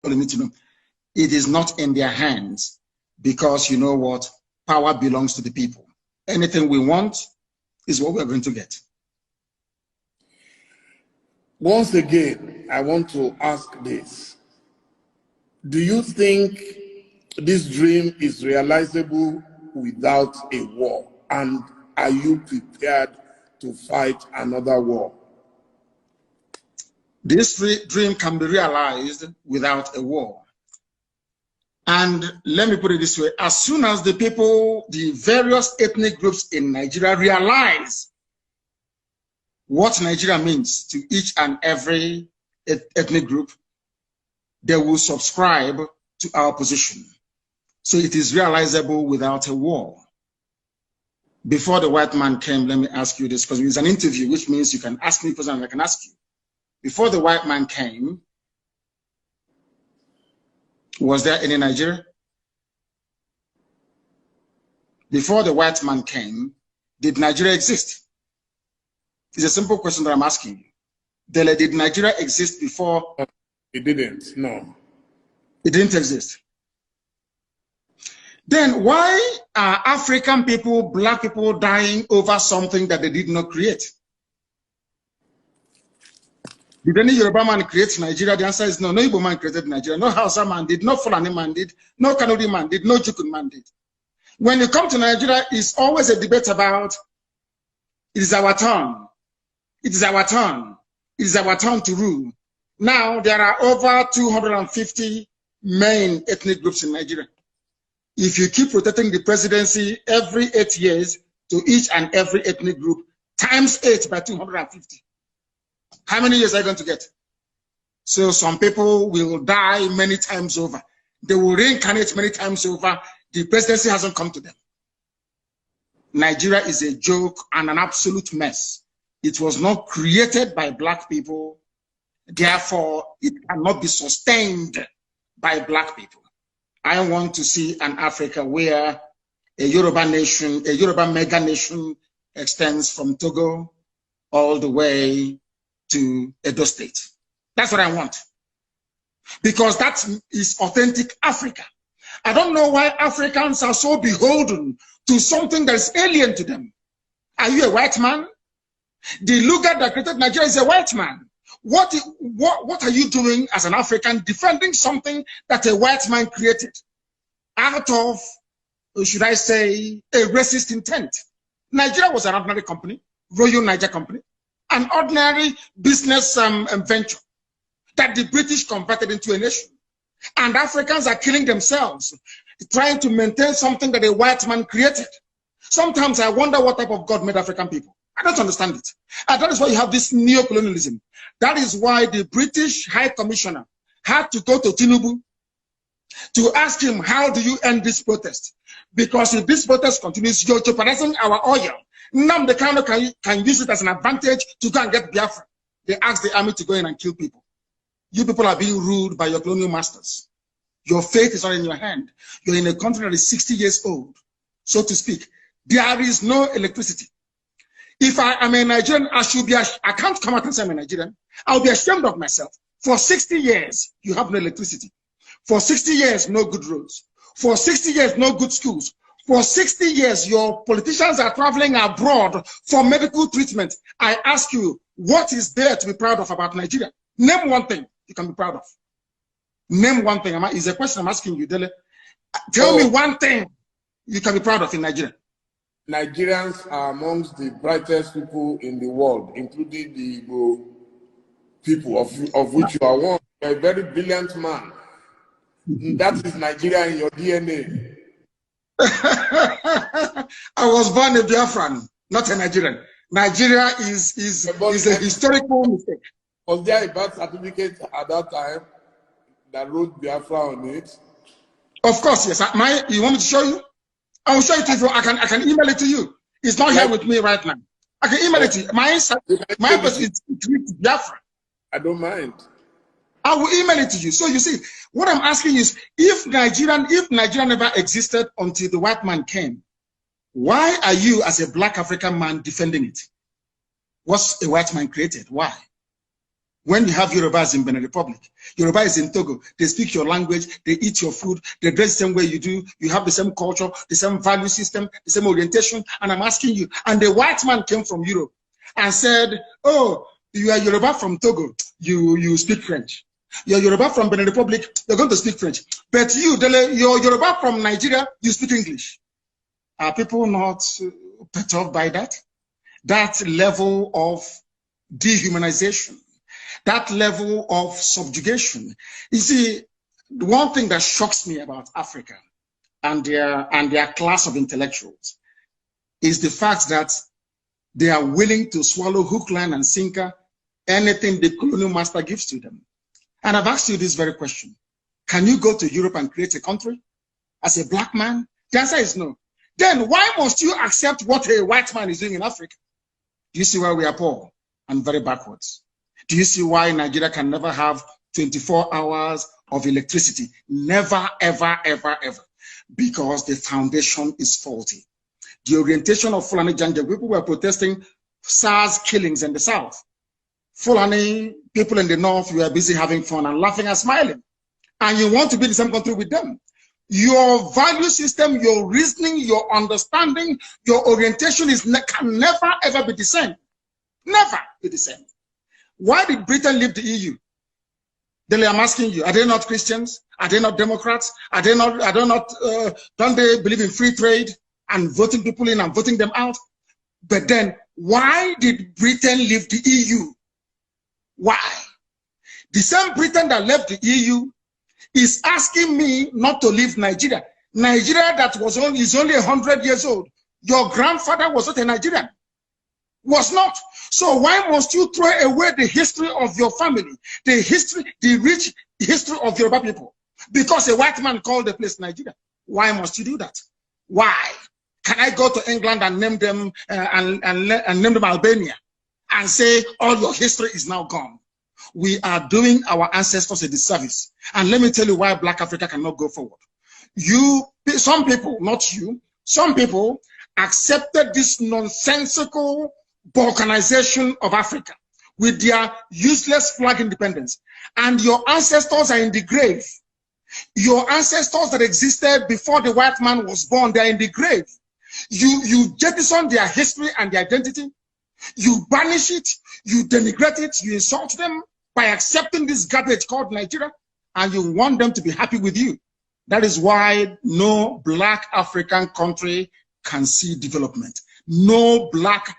you need to know. It is not in their hands because you know what? Power belongs to the people. Anything we want is what we're going to get. Once again, I want to ask this. Do you think this dream is realizable without a war? And are you prepared to fight another war? This dream can be realized without a war. And let me put it this way, as soon as the people, the various ethnic groups in Nigeria realize what Nigeria means to each and every ethnic group, they will subscribe to our position. So it is realizable without a war. Before the white man came, let me ask you this, because it's an interview, which means you can ask me questions and I can ask you. Before the white man came, was there any Nigeria? Before the white man came, did Nigeria exist? It's a simple question that I'm asking you. Dele, did Nigeria exist before? It didn't, no. It didn't exist. Then why are African people, black people dying over something that they did not create? Did any Yoruba man create Nigeria? The answer is no. No Igbo man created Nigeria. No Hausa man did. No Fulani man did. No Kanuri man did. No Jukun man did. When you come to Nigeria, it's always a debate about it is our turn. It is our turn. It is our turn to rule. Now there are over 250 main ethnic groups in Nigeria. If you keep rotating the presidency every 8 years to each and every ethnic group, times 8 by 250. How many years are you going to get? So some people will die many times over. They will reincarnate many times over. The presidency hasn't come to them. Nigeria is a joke and an absolute mess. It was not created by black people. Therefore, it cannot be sustained by black people. I want to see an Africa where a Yoruba nation, a Yoruba mega nation extends from Togo all the way to Edo State. That's what I want. Because that is authentic Africa. I don't know why Africans are so beholden to something that is alien to them. Are you a white man? The Luga that created Nigeria is a white man. What are you doing as an African defending something that a white man created out of, should I say, a racist intent? Nigeria was an ordinary company, Royal Niger Company, an ordinary business venture that the British converted into a nation. And Africans are killing themselves, trying to maintain something that a white man created. Sometimes I wonder what type of God made African people. I don't understand it. And that is why you have this neo-colonialism. That is why the British High Commissioner had to go to Tinubu to ask him, how do you end this protest? Because if this protest continues, you're jeopardizing our oil. Nnamdi Kanu can use it as an advantage to go and get Biafra. They asked the army to go in and kill people. You people are being ruled by your colonial masters. Your fate is not in your hand. You're in a country that is 60 years old, so to speak. There is no electricity. If I am a Nigerian, I can't come out and say I'm a Nigerian. I'll be ashamed of myself. For 60 years, you have no electricity. For 60 years, no good roads. For 60 years, no good schools. For 60 years, your politicians are traveling abroad for medical treatment. I ask you, what is there to be proud of about Nigeria? Name one thing you can be proud of. Name one thing. It's a question I'm asking you, Dele. Tell me one thing you can be proud of in Nigeria. Nigerians are amongst the brightest people in the world, including the Igbo people, of which you are one. You're a very brilliant man. That is Nigeria in your DNA. I was born a Biafran, not a Nigerian. Nigeria is a historical mistake. Was there a birth certificate at that time that wrote Biafra on it? Of course, yes. You want me to show you? I will show it to you. I can email it to you. It's not here with me right now. I can email it to you. My person is Biafra. I don't mind. I will email it to you. So you see, what I'm asking is, if Nigeria never existed until the white man came, why are you as a black African man defending it? What's a white man created? Why? When you have Yorubas in Benin Republic, Yoruba is in Togo, they speak your language, they eat your food, they dress the same way you do, you have the same culture, the same value system, the same orientation. And I'm asking you, and the white man came from Europe and said, oh, you are Yoruba from Togo, you speak French. You're Yoruba from Benin Republic, you're going to speak French. But you, Dele, you're Yoruba from Nigeria, you speak English. Are people not perturbed by that? That level of dehumanization, that level of subjugation. You see, the one thing that shocks me about Africa and their class of intellectuals is the fact that they are willing to swallow hook, line, and sinker anything the colonial master gives to them. And I've asked you this very question. Can you go to Europe and create a country as a black man? The answer is no. Then why must you accept what a white man is doing in Africa? Do you see why we are poor and very backwards? Do you see why Nigeria can never have 24 hours of electricity? Never, ever, ever, ever. Because the foundation is faulty. The orientation of Fulani Janjaweed, people were protesting SARS killings in the south. Fulani people in the north were busy having fun and laughing and smiling. And you want to be in the same country with them. Your value system, your reasoning, your understanding, your orientation can never ever be the same. Never be the same. Why did Britain leave the EU? Dele, I'm asking you, are they not Christians? Are they not Democrats? Are they not, don't they believe in free trade and voting people in and voting them out? But then, why did Britain leave the EU? Why? The same Britain that left the EU is asking me not to leave Nigeria. Nigeria that is only 100 years old. Your grandfather was not a Nigerian. Was not. So why must you throw away the history of your family, the rich history of Yoruba people? Because a white man called the place Nigeria. Why must you do that? Why? Can I go to England and name them and name them Albania and say all your history is now gone? We are doing our ancestors a disservice. And let me tell you why Black Africa cannot go forward. Some people, not you, some people accepted this nonsensical balkanization of Africa with their useless flag independence. And your ancestors are in the grave. Your ancestors that existed before the white man was born, they are in the grave. You jettison their history and their identity. You banish it, you denigrate it, you insult them by accepting this garbage called Nigeria, and you want them to be happy with you. That is why no Black African country can see development. No Black